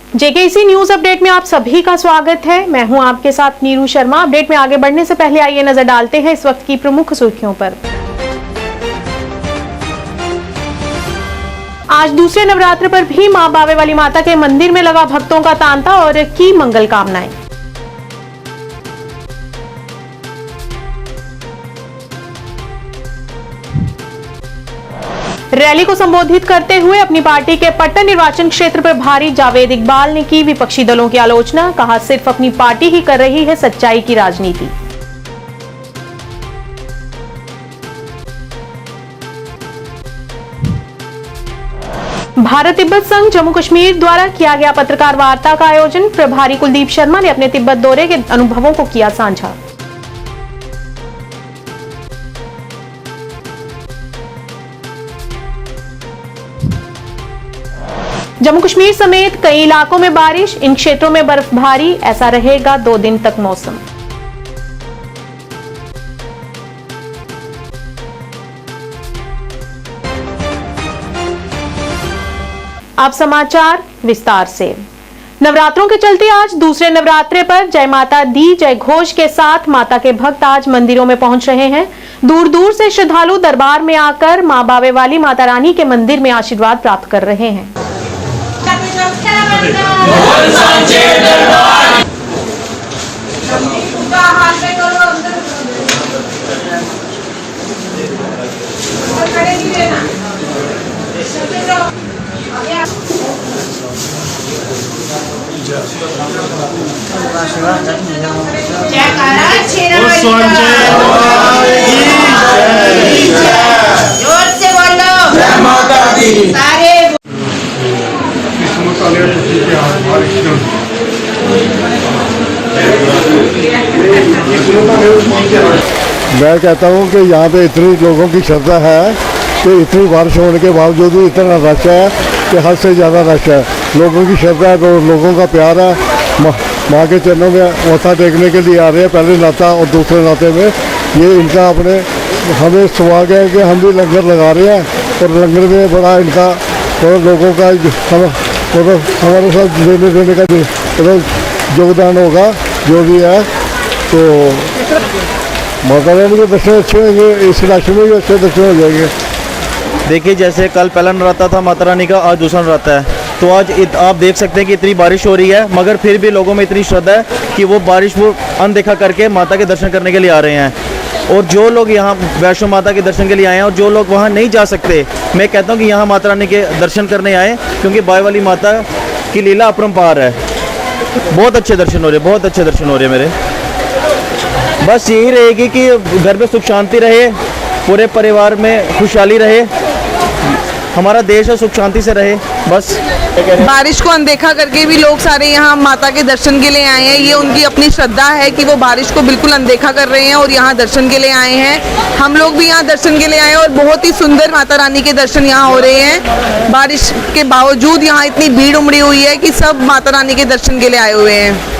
JKC news update में आप सभी का स्वागत है। मैं हूं आपके साथ नीरू शर्मा। अपडेट में आगे बढ़ने से पहले आइए नजर डालते हैं इस वक्त की प्रमुख सुर्खियों पर। आज दूसरे नवरात्र पर भी मां बावे वाली माता के मंदिर में लगा भक्तों का तांता और की मंगल कामनाएं। रैली को संबोधित करते हुए अपनी पार्टी के पट्टन निर्वाचन क्षेत्र पर भारी जावेद इकबाल ने की विपक्षी दलों की आलोचना। कहा, सिर्फ अपनी पार्टी ही कर रही है सच्चाई की राजनीति। भारत तिब्बत संघ जम्मू कश्मीर द्वारा किया गया पत्रकार वार्ता का आयोजन। प्रभारी कुलदीप शर्मा ने अपने तिब्बत दौरे के अनुभवों को किया साझा। जम्मू कश्मीर समेत कई इलाकों में बारिश, इन क्षेत्रों में बर्फबारी। ऐसा रहेगा 2 दिन तक मौसम। अब समाचार विस्तार से। नवरात्रों के चलते आज दूसरे नवरात्रे पर जय माता दी जय घोष के साथ माता के भक्त आज मंदिरों में पहुंच रहे हैं। दूर दूर से श्रद्धालु दरबार में आकर मां बावे वाली माता रानी के मंदिर में आशीर्वाद प्राप्त कर रहे हैं। जोर से बोलो जय माता दी। सारे मैं कहता हूँ कि यहाँ पे इतनी लोगों की श्रद्धा है कि इतनी बारिश होने के बावजूद भी इतना रश है कि हद से ज़्यादा रश है। लोगों की श्रद्धा है, तो लोगों का प्यार है। माँ के चरणों में मत्था टेकने के लिए आ रहे हैं। पहले नाता और दूसरे नाते में ये इनका अपने हमें सौभाग्य है कि हम भी लंगर लगा रहे हैं और लंगर में बड़ा इनका और लोगों का हमारे साथ देने का योगदान होगा जो भी है। तो माता रानी के दर्शन अच्छे होंगे, इस राशि में भी अच्छे दर्शन हो जाएंगे। देखिए, जैसे कल पहला नवरात्रा था माता रानी का, आज दूसरा नवरात्रा है। तो आज आप देख सकते हैं कि इतनी बारिश हो रही है, मगर फिर भी लोगों में इतनी श्रद्धा है कि वो बारिश वो अनदेखा करके माता के दर्शन करने के लिए आ रहे हैं। और जो लोग यहाँ वैष्णो माता के दर्शन के लिए आए हैं और जो लोग वहाँ नहीं जा सकते, मैं कहता हूँ कि यहाँ माता रानी के दर्शन करने आए, क्योंकि बावे वाली माता की लीला अपरंपार है। बहुत अच्छे दर्शन हो रहे, बहुत अच्छे दर्शन हो रहे मेरे। बस यही रहेगी कि घर में सुख शांति रहे, पूरे परिवार में खुशहाली रहे, हमारा देश है सुख शांति से रहे। बस बारिश को अनदेखा करके भी लोग सारे यहाँ माता के दर्शन के लिए आए हैं। ये उनकी अपनी श्रद्धा है कि वो बारिश को बिल्कुल अनदेखा कर रहे हैं और यहाँ दर्शन के लिए आए हैं। हम लोग भी यहाँ दर्शन के लिए आए हैं और बहुत ही सुंदर माता रानी के दर्शन यहाँ हो रहे हैं। बारिश के बावजूद यहाँ इतनी भीड़ उमड़ी हुई है कि सब माता रानी के दर्शन के लिए आए हुए हैं।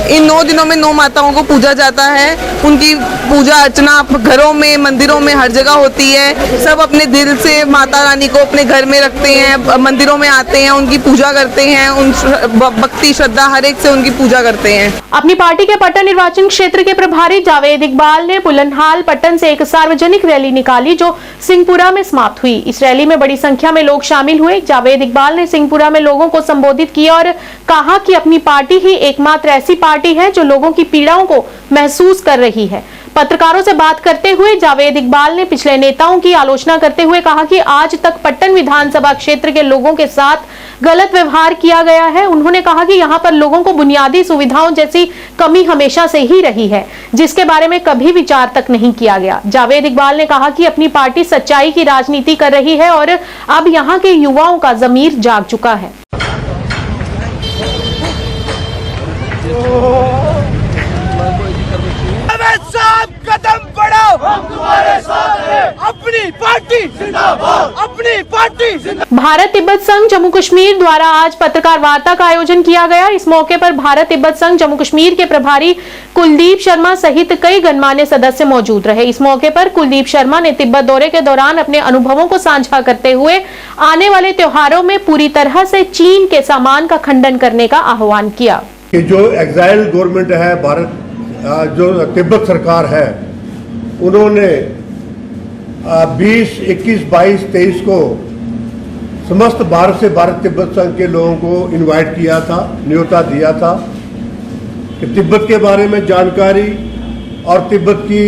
इन 9 दिनों में 9 माताओं को पूजा जाता है। उनकी पूजा अर्चना घरों में, मंदिरों में, हर जगह होती है। सब अपने दिल से माता रानी को अपने घर में रखते हैं, मंदिरों में आते हैं, उनकी पूजा करते हैं, उन भक्ति श्रद्धा हर एक से उनकी पूजा करते हैं। अपनी पार्टी के पट्टन निर्वाचन क्षेत्र के प्रभारी जावेद इकबाल ने पुलनहाल पट्टन से एक सार्वजनिक रैली निकाली जो सिंहपुरा में समाप्त हुई। इस रैली में बड़ी संख्या में लोग शामिल हुए। जावेद इकबाल ने सिंहपुरा में लोगों को संबोधित किया और कहा कि अपनी पार्टी ही एकमात्र ऐसी पार्टी है जो लोगों की पीड़ाओं को महसूस कर रही है। पत्रकारों से बात करते हुए जावेद इकबाल ने पिछले नेताओं की आलोचना करते हुए कहा कि आज तक पट्टन विधानसभा क्षेत्र के लोगों के साथ गलत व्यवहार किया गया है। उन्होंने कहा कि यहां पर लोगों को बुनियादी सुविधाओं जैसी कमी हमेशा से ही रही है, जिसके बारे में कभी विचार तक नहीं किया गया। जावेद इकबाल ने कहा कि अपनी पार्टी सच्चाई की राजनीति कर रही है और अब यहां के युवाओं का ज़मीर जाग चुका है। कदम बढ़ाओ, हम तुम्हारे साथ हैं। अपनी पार्टी जिंदाबाद, अपनी पार्टी जिंदाबाद। भारत तिब्बत संघ जम्मू कश्मीर द्वारा आज पत्रकार वार्ता का आयोजन किया गया। इस मौके पर भारत तिब्बत संघ जम्मू कश्मीर के प्रभारी कुलदीप शर्मा सहित कई गणमान्य सदस्य मौजूद रहे। इस मौके पर कुलदीप शर्मा ने तिब्बत दौरे के दौरान अपने अनुभवों को साझा करते हुए आने वाले त्योहारों में पूरी तरह से चीन के सामान का खंडन करने का आह्वान किया। कि जो एग्जाइल गवर्नमेंट है भारत, जो तिब्बत सरकार है, उन्होंने 20, 21, 22, 23 को समस्त भारत से भारत तिब्बत संघ के लोगों को इनवाइट किया था, न्योता दिया था कि तिब्बत के बारे में जानकारी और तिब्बत की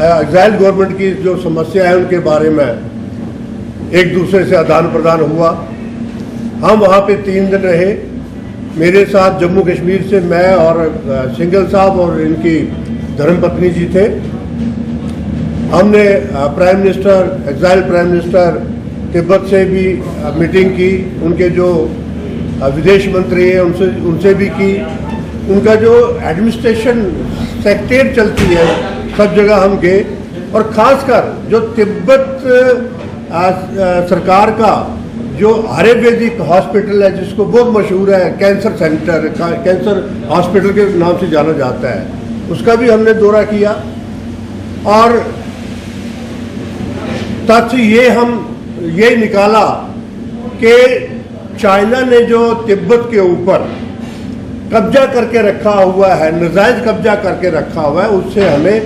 एग्जाइल गवर्नमेंट की जो समस्या है उनके बारे में एक दूसरे से आदान प्रदान हुआ। हम वहाँ पे 3 दिन रहे। मेरे साथ जम्मू कश्मीर से मैं और सिंघल साहब और इनकी धर्मपत्नी जी थे। हमने prime minister, exile prime minister Tibet से भी मीटिंग की, उनके जो विदेश मंत्री हैं उनसे भी की। उनका जो एडमिनिस्ट्रेशन सेक्रेटरीट चलती है सब जगह हम गए, और ख़ासकर जो तिब्बत सरकार का जो आयुर्वेदिक हॉस्पिटल है, जिसको बहुत मशहूर है, कैंसर सेंटर, कैंसर हॉस्पिटल के नाम से जाना जाता है, उसका भी हमने दौरा किया। और तथ्य ये निकाला कि चाइना ने जो तिब्बत के ऊपर कब्जा करके रखा हुआ है, नाजायज कब्जा करके रखा हुआ है, उससे हमें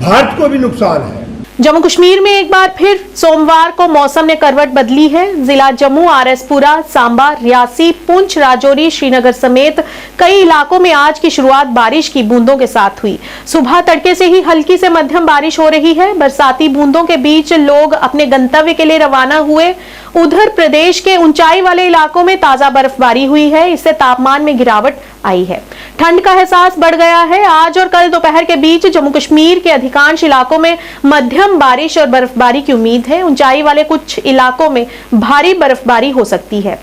भारत को भी नुकसान है। जम्मू कश्मीर में एक बार फिर सोमवार को मौसम ने करवट बदली है। जिला जम्मू, आरएसपुरा, सांबा, रियासी, पुंछ, राजौरी, श्रीनगर समेत कई इलाकों में आज की शुरुआत बारिश की बूंदों के साथ हुई। सुबह तड़के से ही हल्की से मध्यम बारिश हो रही है। बरसाती बूंदों के बीच लोग अपने गंतव्य के लिए रवाना हुए। उधर प्रदेश के ऊंचाई वाले इलाकों में ताजा बर्फबारी हुई है। इससे तापमान में गिरावट आई है। ठंड का एहसास बढ़ गया है। आज और कल दोपहर के बीच जम्मू कश्मीर के अधिकांश इलाकों में मध्यम बारिश और बर्फबारी की उम्मीद है। ऊंचाई वाले कुछ इलाकों में भारी बर्फबारी हो सकती है।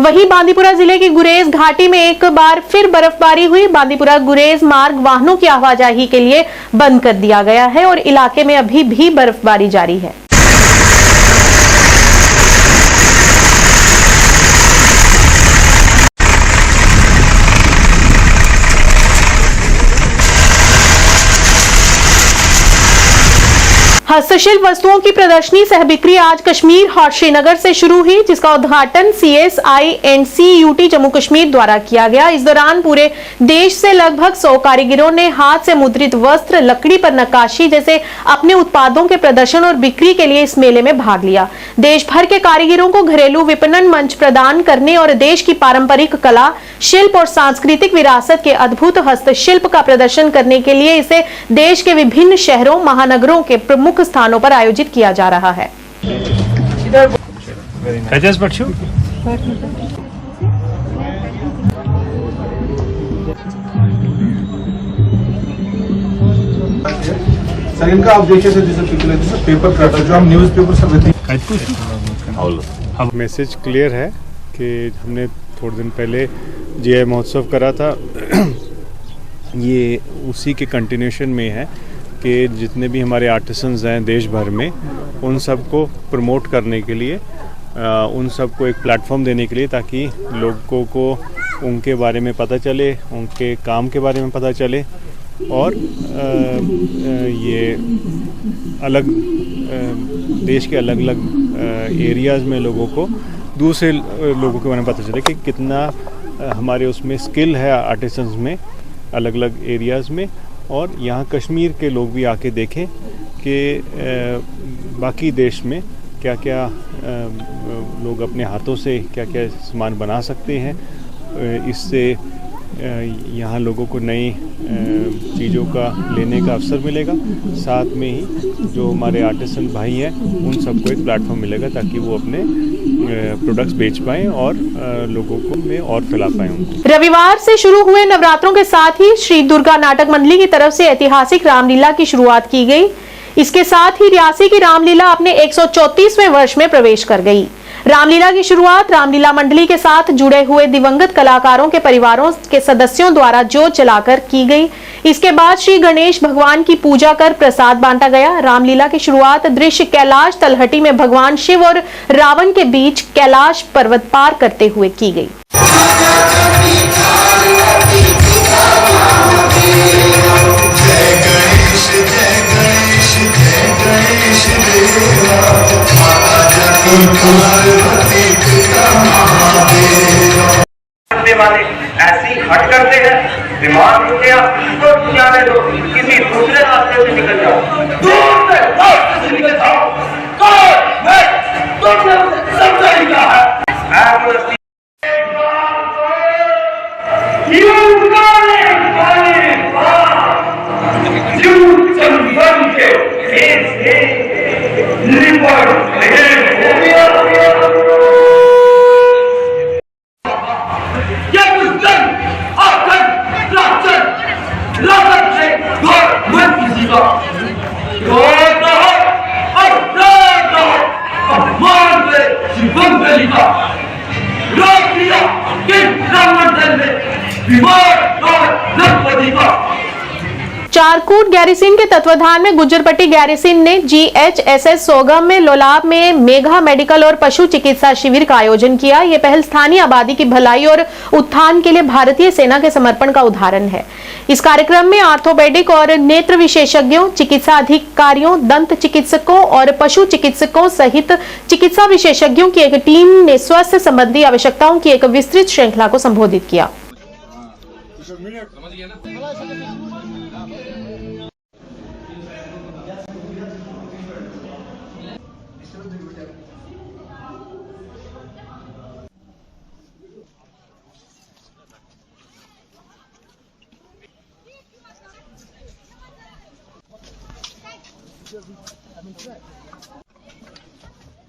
वहीं बांदीपुरा जिले की गुरेज घाटी में एक बार फिर बर्फबारी हुई। बांदीपुरा गुरेज मार्ग वाहनों की आवाजाही के लिए बंद कर दिया गया है और इलाके में अभी भी बर्फबारी जारी है। हस्तशिल्प वस्तुओं की प्रदर्शनी सह बिक्री आज कश्मीर और श्रीनगर से शुरू हुई, जिसका उद्घाटन CSI&CUT जम्मू कश्मीर द्वारा किया गया। इस दौरान पूरे देश से लगभग 100 कारीगरों ने हाथ से मुद्रित वस्त्र, लकड़ी पर नक्काशी जैसे अपने उत्पादों के प्रदर्शन और बिक्री के लिए इस मेले में भाग लिया। देश भर के कारीगरों को घरेलू विपणन मंच प्रदान करने और देश की पारंपरिक कला, शिल्प और सांस्कृतिक विरासत के अद्भुत हस्तशिल्प का प्रदर्शन करने के लिए इसे देश के विभिन्न शहरों, महानगरों के प्रमुख स्थानों पर आयोजित किया जा रहा है। सर इनका आप देखिए सर, जैसे पेपर कटर जो हम न्यूज़ पेपर सब हम मैसेज क्लियर है कि हमने थोड़े दिन पहले GI महोत्सव करा था। ये उसी के कंटिन्यूशन में है कि जितने भी हमारे आर्टिसंस हैं देश भर में, उन सबको प्रमोट करने के लिए, उन सबको एक प्लेटफॉर्म देने के लिए, ताकि लोगों को उनके बारे में पता चले, उनके काम के बारे में पता चले, और ये अलग देश के अलग अलग एरियाज़ में लोगों को, दूसरे लोगों के बारे में पता चले कि कितना हमारे उसमें स्किल है आर्टिसंस में अलग अलग एरियाज़ में। और यहाँ कश्मीर के लोग भी आके देखें कि बाकी देश में क्या क्या लोग अपने हाथों से क्या क्या सामान बना सकते हैं। इससे यहाँ लोगों को नई चीज़ों का लेने का अवसर मिलेगा। साथ में ही जो हमारे आर्टिसन भाई हैं उन सबको एक प्लेटफॉर्म मिलेगा ताकि वो अपने प्रोडक्ट्स बेच पाएँ और लोगों को में और फैला पाएँ उनको। रविवार से शुरू हुए नवरात्रों के साथ ही श्री दुर्गा नाटक मंडली की तरफ से ऐतिहासिक रामलीला की शुरुआत की गई। इसके साथ ही रियासी की रामलीला अपने 134वें वर्ष में प्रवेश कर गई। रामलीला की शुरुआत रामलीला मंडली के साथ जुड़े हुए दिवंगत कलाकारों के परिवारों के सदस्यों द्वारा जोत जलाकर की गई। इसके बाद श्री गणेश भगवान की पूजा कर प्रसाद बांटा गया। रामलीला की शुरुआत दृश्य कैलाश तलहटी में भगवान शिव और रावण के बीच कैलाश पर्वत पार करते हुए की गई। वाले ऐसी हट करते हैं, बीमार हो गया तो जाने दो, किसी दूसरे रास्ते से निकल जाओ, दूर से निकल जाओ। सब तरीका है। चारकूट गैरीसीन के तत्वाधान में गुज्जरपट्टी गैरीसीन ने GHSS सोगम में लोलाब में मेघा मेडिकल और पशु चिकित्सा शिविर का आयोजन किया। यह पहल स्थानीय आबादी की भलाई और उत्थान के लिए भारतीय सेना के समर्पण का उदाहरण है। इस कार्यक्रम में आर्थोपेडिक और नेत्र विशेषज्ञों, चिकित्सा अधिकारियों, दंत चिकित्सकों और पशु चिकित्सकों सहित चिकित्सा विशेषज्ञों की एक टीम ने स्वास्थ्य संबंधी आवश्यकताओं की एक विस्तृत श्रृंखला को संबोधित किया।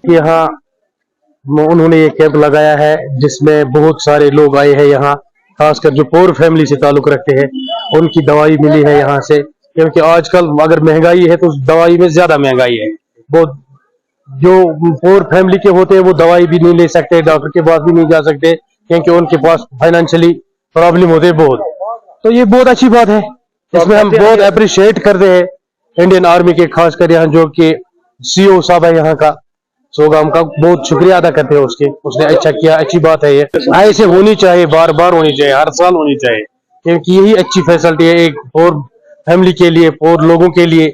यहाँ उन्होंने ये कैंप लगाया है जिसमें बहुत सारे लोग आए हैं। यहाँ खासकर जो पोर फैमिली से ताल्लुक रखते हैं उनकी दवाई मिली है यहाँ से, क्योंकि आजकल अगर महंगाई है तो दवाई में ज्यादा महंगाई है। बहुत जो पोर फैमिली के होते हैं वो दवाई भी नहीं ले सकते, डॉक्टर के पास भी नहीं जा सकते क्योंकि उनके पास फाइनेंशियली प्रॉब्लम होते हैं बहुत। तो ये बहुत अच्छी बात है, इसमें हम बहुत अप्रिशिएट करते हैं इंडियन आर्मी के, खासकर यहाँ जो कि CO साहब है यहाँ का सोगाम का, बहुत शुक्रिया अदा करते हैं उसने अच्छा किया, अच्छी बात है। ये ऐसे होनी चाहिए, बार बार होनी चाहिए, हर साल होनी चाहिए, क्योंकि यही अच्छी फैसिलिटी है एक और फैमिली के लिए और लोगों के लिए।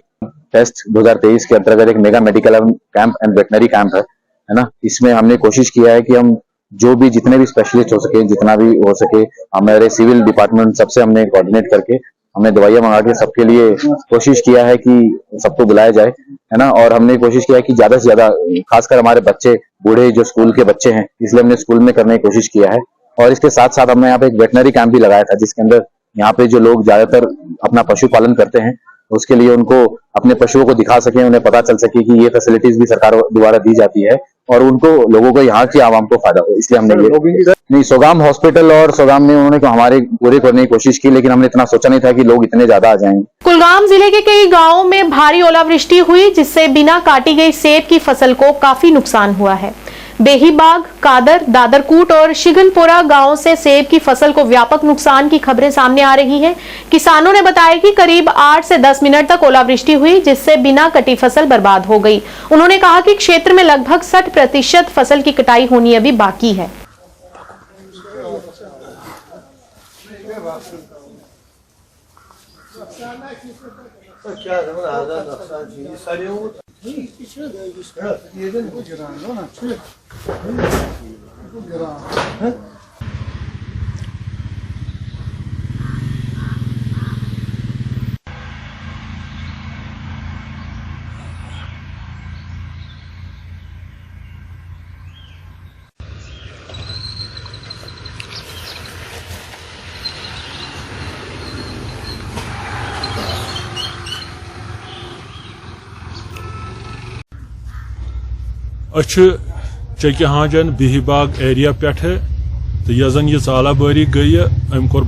टेस्ट 2023 के अंतर्गत एक mega medical camp and veterinary camp है ना। इसमें हमने कोशिश किया है कि हम जो भी जितने भी स्पेशलिस्ट हो सके, जितना भी हो सके, हमारे सिविल डिपार्टमेंट सबसे हमने कोऑर्डिनेट करके हमने दवाइयां मंगा के सबके लिए कोशिश किया है कि सबको बुलाया जाए, है ना। और हमने कोशिश किया है कि ज्यादा से ज्यादा, खासकर हमारे बच्चे, बूढ़े जो स्कूल के बच्चे हैं, इसलिए हमने स्कूल में करने की कोशिश किया है। और इसके साथ साथ हमने यहाँ पे एक वेटनरी कैंप भी लगाया था, जिसके अंदर यहाँ पे जो लोग ज्यादातर अपना पशुपालन करते हैं उसके लिए उनको अपने पशुओं को दिखा सके, उन्हें पता चल सके कि ये फैसिलिटीज भी सरकार द्वारा दी जाती है और उनको लोगों को यहाँ की आवाम को फायदा हो, इसलिए हमने ये नहीं सोगाम हॉस्पिटल और सोगाम में उन्होंने हमारे पूरे करने की कोशिश की, लेकिन हमने इतना सोचा नहीं था कि लोग इतने ज्यादा आ जाएंगे। कुलगाम जिले के कई गांवों में भारी ओलावृष्टि हुई, जिससे बिना काटी गई सेब की फसल को काफी नुकसान हुआ है। बेहीबाग, कादर, दादरकूट और शिगनपुरा गांव से सेब की फसल को व्यापक नुकसान की खबरें सामने आ रही हैं। किसानों ने बताया कि करीब 8 से 10 मिनट तक ओलावृष्टि हुई, जिससे बिना कटी फसल बर्बाद हो गई। उन्होंने कहा कि क्षेत्र में लगभग 60% फसल की कटाई होनी अभी बाकी है। चेक हाजन बिहीबाग एरिया पे तो यह जन यह चालाबारी गई अम कोर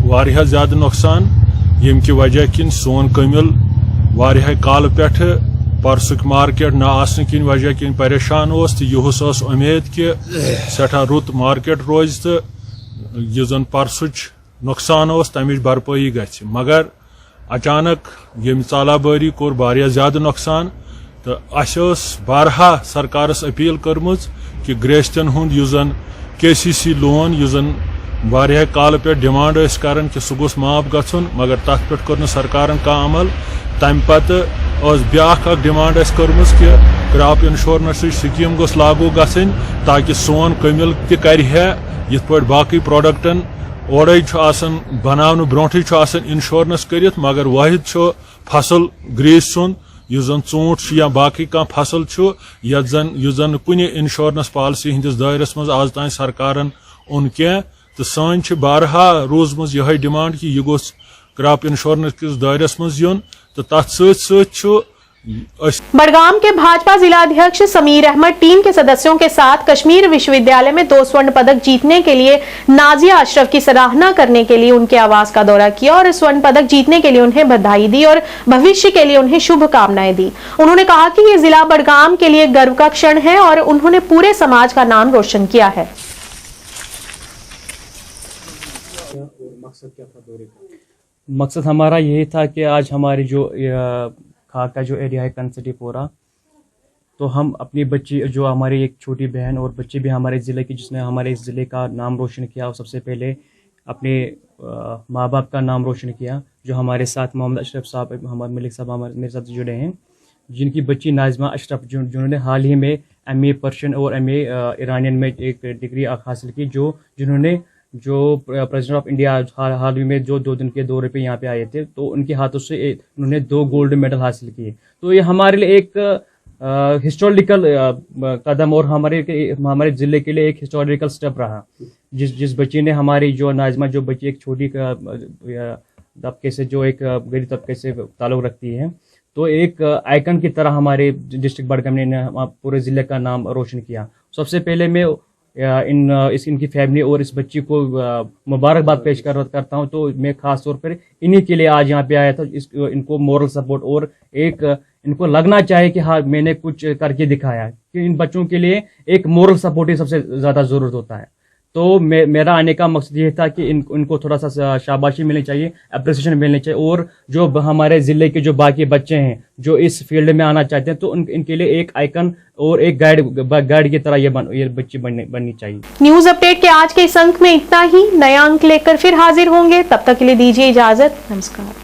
वारिया ज्यादा नुकसान यम कि वजह किन सोन कमिल वारिया काल पे परसुक मार्केट ना आसने किन वजह किन परेशान उस तो युहस उम्मीद कि सठा रुत मार्केट रोज तो यह जन परसुच नुकसान उस तमिच भरपाई गछ मगर अचानक यम चालाबारी कोर वारिया ज्यादा नुकसान तो अस बारहा सरकारस अपील कर्मज कि ग्रेस्तन हुंद युस जन KCC लोन युस जन वारिया काल पे डिमांड करन कि सह गोस माफ गछुन मगर तथ पे कर सरकारन का अमल तम पत ब्याख डिमांड कर्मज कि क्रॉप इंश्योरेंस स्कीम गोस लागू गछन ताकि सोन कमिल ति कर यिथ पट बाकी प्रोडक्टन ओडे बनाने ब्रोठे इंश्योरेंस कर मगर वाहिद फसल ग्रीस सुन युस जन ऊंट या बाकी कह फसल युस जन कुन इंश्योरेंस पॉलिसी हंदिस दायरस मज आज तान सरकारन ओन कह तो सान बारहा रोजमज यह डिमांड कि यह गोस क्रॉप इंश्योरेंस किस दायरस मज युन तो तथ सत बडगाम के भाजपा जिलाध्यक्ष समीर अहमद टीम के सदस्यों के साथ कश्मीर विश्वविद्यालय में 2 स्वर्ण पदक जीतने के लिए नाजिया अशरफ की सराहना करने के लिए उनके आवास का दौरा किया और स्वर्ण पदक जीतने के लिए उन्हें बधाई दी और भविष्य के लिए उन्हें शुभकामनाएं दी। उन्होंने कहा कि ये जिला बडगाम के लिए गर्व का क्षण है और उन्होंने पूरे समाज का नाम रोशन किया है। मकसद हमारा यही था कि आज हमारी जो खाक का जो एरिया है कंसटीपोरा, तो हम अपनी बच्ची जो हमारी एक छोटी बहन और बच्ची भी हमारे ज़िले की जिसने हमारे इस ज़िले का नाम रोशन किया, और सबसे पहले अपने माँ बाप का नाम रोशन किया जो हमारे साथ मोहम्मद अशरफ साहब, मोहम्मद मलिक साहब हमारे मेरे साथ जुड़े हैं, जिनकी बच्ची नाज़िमा अशरफ जिन्होंने हाल ही में MA पर्शियन और MA ईरानियन में एक डिग्री हासिल की, जिन्होंने प्रेसिडेंट ऑफ इंडिया हाल ही में जो 2 दिन के दौरे पे यहाँ पे आए थे, तो उनके हाथों से उन्होंने 2 गोल्ड मेडल हासिल किए। तो ये हमारे लिए एक हिस्टोरिकल कदम और हमारे ज़िले के लिए एक हिस्टोरिकल स्टेप रहा। जिस बच्ची ने हमारी जो नाज़िमा जो बच्ची एक छोटी तबके से जो एक गरीब तबके से ताल्लुक़ रखती है, तो एक आइकन की तरह हमारे डिस्ट्रिक्ट बडगाम ने पूरे ज़िले का नाम रोशन किया। सबसे पहले मैं इनकी फैमिली और इस बच्ची को मुबारकबाद पेश करता हूं। तो मैं ख़ास तौर पर इन्हीं के लिए आज यहाँ पे आया था, इनको मोरल सपोर्ट और एक इनको लगना चाहिए कि हाँ मैंने कुछ करके दिखाया, कि इन बच्चों के लिए एक मोरल सपोर्ट ही सबसे ज़्यादा ज़रूरत होता है। तो मेरा आने का मकसद ये था कि इनको थोड़ा सा शाबाशी मिलनी चाहिए, अप्रिसिएशन मिलनी चाहिए, और जो हमारे ज़िले के जो बाकी बच्चे हैं जो इस फील्ड में आना चाहते हैं, तो इनके लिए एक आइकन और एक गाइड की तरह ये बच्ची बननी चाहिए। न्यूज अपडेट के आज के इस अंक में इतना ही। नया अंक लेकर फिर हाजिर होंगे, तब तक के लिए दीजिए इजाजत। नमस्कार।